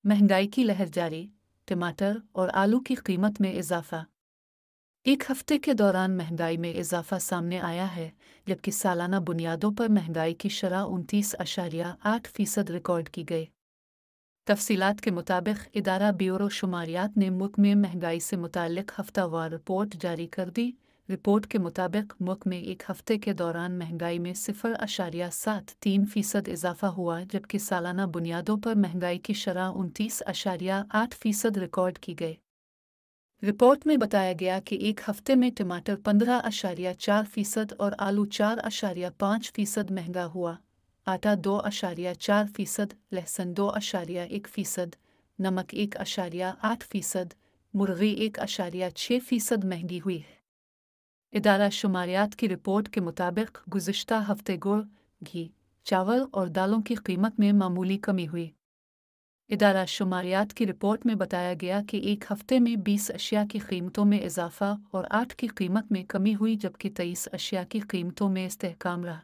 महंगाई की लहर जारी, टमाटर और आलू की कीमत में इजाफा। एक हफ्ते के दौरान महंगाई में इजाफा सामने आया है, जबकि सालाना बुनियादों पर महंगाई की शरह 29.8% रिकॉर्ड की गई। तफसीलात के मुताबिक इदारा ब्यूरो शुमारियात ने मुल्क में महंगाई से मुताल्लिक हफ्तावार रिपोर्ट जारी कर दी। रिपोर्ट के मुताबिक मुल्क में एक हफ्ते के दौरान महंगाई में 0.73% इजाफा हुआ, जबकि सालाना बुनियादों पर महंगाई की शरह 29.8% रिकॉर्ड की गई। रिपोर्ट में बताया गया कि एक हफ्ते में टमाटर 15.4% और आलू 4.5% महंगा हुआ, आटा 2.4%, लहसुन 2.1%, नमक 1.8%, मुर्गी 1.6% महंगी हुई है। इदारा शुमारियात की रिपोर्ट के मुताबिक गुज़िश्ता हफ्ते गुड़, घी, चावल और दालों की कीमत में मामूली कमी हुई। इदारा शुमारियात की रिपोर्ट में बताया गया कि एक हफ्ते में 20 अशिया की कीमतों में इजाफा और 8 की कीमत में कमी हुई, जबकि 23 अशिया की कीमतों में इस्तेहकाम रहा।